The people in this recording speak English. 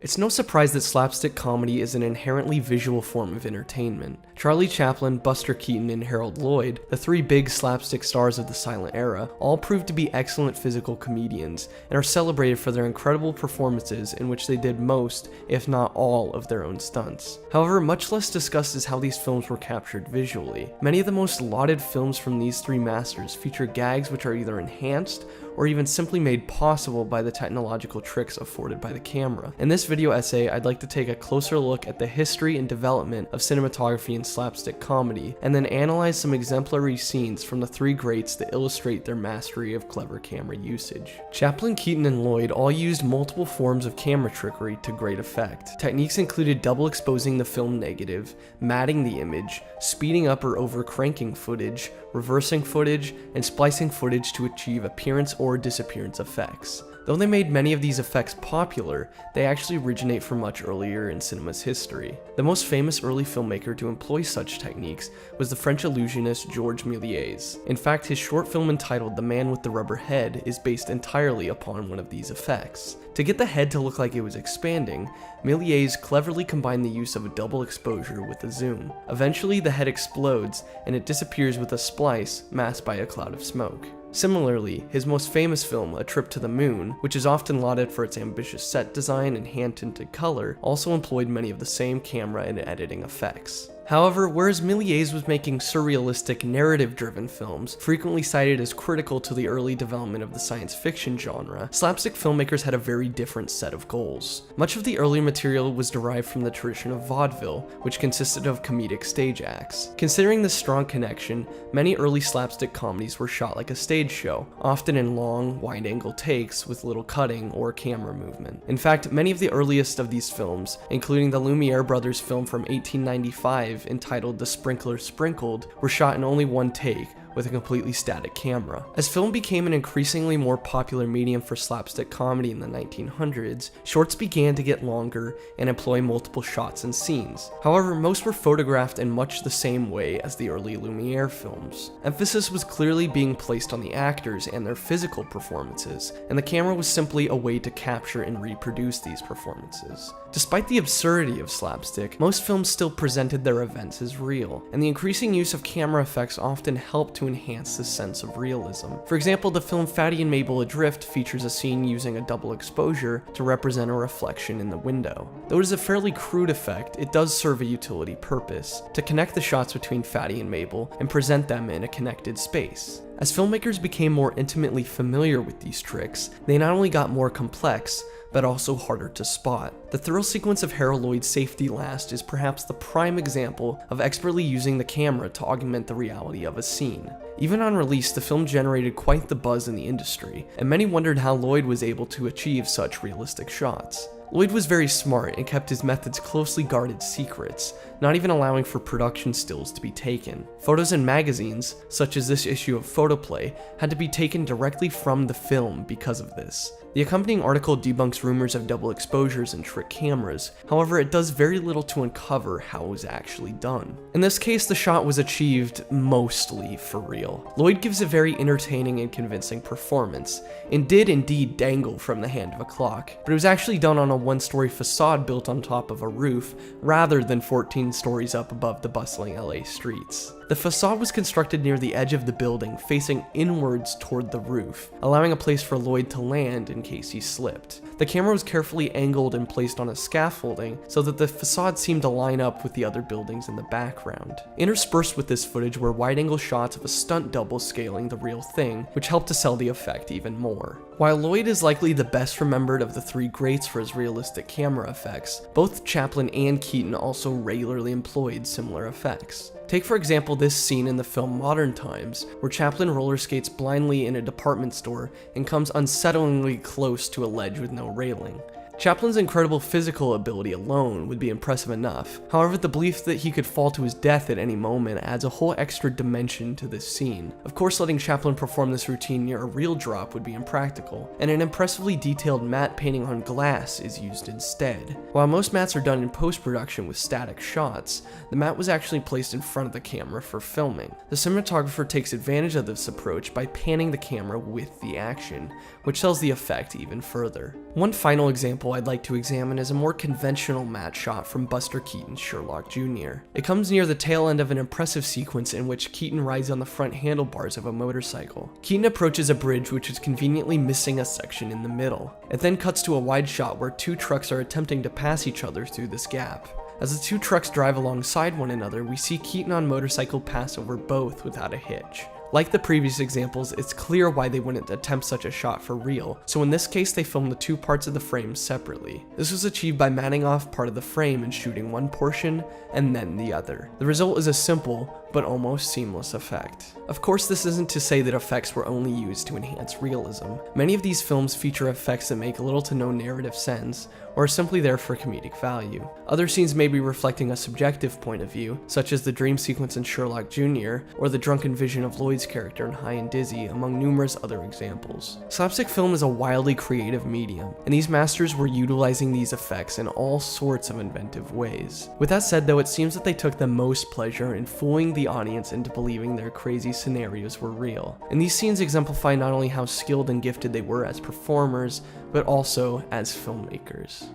It's no surprise that slapstick comedy is an inherently visual form of entertainment. Charlie Chaplin, Buster Keaton, and Harold Lloyd, the three big slapstick stars of the silent era, all proved to be excellent physical comedians and are celebrated for their incredible performances in which they did most, if not all, of their own stunts. However, much less discussed is how these films were captured visually. Many of the most lauded films from these three masters feature gags which are either enhanced or even simply made possible by the technological tricks afforded by the camera. In this video essay, I'd like to take a closer look at the history and development of cinematography and slapstick comedy, and then analyze some exemplary scenes from the three greats that illustrate their mastery of clever camera usage. Chaplin, Keaton, and Lloyd all used multiple forms of camera trickery to great effect. Techniques included double exposing the film negative, matting the image, speeding up or over cranking footage, reversing footage, and splicing footage to achieve appearance or disappearance effects. Though they made many of these effects popular, they actually originate from much earlier in cinema's history. The most famous early filmmaker to employ such techniques was the French illusionist Georges Méliès. In fact, his short film entitled The Man with the Rubber Head is based entirely upon one of these effects. To get the head to look like it was expanding, Méliès cleverly combined the use of a double exposure with a zoom. Eventually, the head explodes, and it disappears with a splice masked by a cloud of smoke. Similarly, his most famous film, A Trip to the Moon, which is often lauded for its ambitious set design and hand-tinted color, also employed many of the same camera and editing effects. However, whereas Méliès was making surrealistic, narrative-driven films, frequently cited as critical to the early development of the science fiction genre, slapstick filmmakers had a very different set of goals. Much of the earlier material was derived from the tradition of vaudeville, which consisted of comedic stage acts. Considering this strong connection, many early slapstick comedies were shot like a stage show, often in long, wide-angle takes with little cutting or camera movement. In fact, many of the earliest of these films, including the Lumiere brothers' film from 1895, entitled The Sprinkler Sprinkled, were shot in only one take, with a completely static camera. As film became an increasingly more popular medium for slapstick comedy in the 1900s, shorts began to get longer and employ multiple shots and scenes. However, most were photographed in much the same way as the early Lumiere films. Emphasis was clearly being placed on the actors and their physical performances, and the camera was simply a way to capture and reproduce these performances. Despite the absurdity of slapstick, most films still presented their events as real, and the increasing use of camera effects often helped to enhance this sense of realism. For example, the film Fatty and Mabel Adrift features a scene using a double exposure to represent a reflection in the window. Though it is a fairly crude effect, it does serve a utility purpose, to connect the shots between Fatty and Mabel and present them in a connected space. As filmmakers became more intimately familiar with these tricks, they not only got more complex, but also harder to spot. The thrill sequence of Harold Lloyd's Safety Last is perhaps the prime example of expertly using the camera to augment the reality of a scene. Even on release, the film generated quite the buzz in the industry, and many wondered how Lloyd was able to achieve such realistic shots. Lloyd was very smart and kept his methods closely guarded secrets, not even allowing for production stills to be taken. Photos in magazines, such as this issue of Photoplay, had to be taken directly from the film because of this. The accompanying article debunks rumors of double exposures and trick cameras, however it does very little to uncover how it was actually done. In this case, the shot was achieved mostly for real. Lloyd gives a very entertaining and convincing performance, and did indeed dangle from the hand of a clock, but it was actually done on a one-story facade built on top of a roof, rather than 14 stories up above the bustling LA streets. The facade was constructed near the edge of the building, facing inwards toward the roof, allowing a place for Lloyd to land in case he slipped. The camera was carefully angled and placed on a scaffolding so that the facade seemed to line up with the other buildings in the background. Interspersed with this footage were wide-angle shots of a stunt double scaling the real thing, which helped to sell the effect even more. While Lloyd is likely the best remembered of the three greats for his realistic camera effects, both Chaplin and Keaton also regularly employed similar effects. Take for example this scene in the film Modern Times, where Chaplin roller skates blindly in a department store and comes unsettlingly close to a ledge with no railing. Chaplin's incredible physical ability alone would be impressive enough. However, the belief that he could fall to his death at any moment adds a whole extra dimension to this scene. Of course, letting Chaplin perform this routine near a real drop would be impractical, and an impressively detailed matte painting on glass is used instead. While most mattes are done in post-production with static shots, the matte was actually placed in front of the camera for filming. The cinematographer takes advantage of this approach by panning the camera with the action, which sells the effect even further. One final example example I'd like to examine is a more conventional matte shot from Buster Keaton's Sherlock Jr. It comes near the tail end of an impressive sequence in which Keaton rides on the front handlebars of a motorcycle. Keaton approaches a bridge which is conveniently missing a section in the middle. It then cuts to a wide shot where two trucks are attempting to pass each other through this gap. As the two trucks drive alongside one another, we see Keaton on motorcycle pass over both without a hitch. Like the previous examples, it's clear why they wouldn't attempt such a shot for real, so in this case they filmed the two parts of the frame separately. This was achieved by matting off part of the frame and shooting one portion, and then the other. The result is a simple, but almost seamless effect. Of course, this isn't to say that effects were only used to enhance realism. Many of these films feature effects that make little to no narrative sense, or are simply there for comedic value. Other scenes may be reflecting a subjective point of view, such as the dream sequence in Sherlock Jr., or the drunken vision of Lloyd's character in High and Dizzy, among numerous other examples. Slapstick film is a wildly creative medium, and these masters were utilizing these effects in all sorts of inventive ways. With that said though, it seems that they took the most pleasure in fooling the audience into believing their crazy scenarios were real. And these scenes exemplify not only how skilled and gifted they were as performers, but also as filmmakers.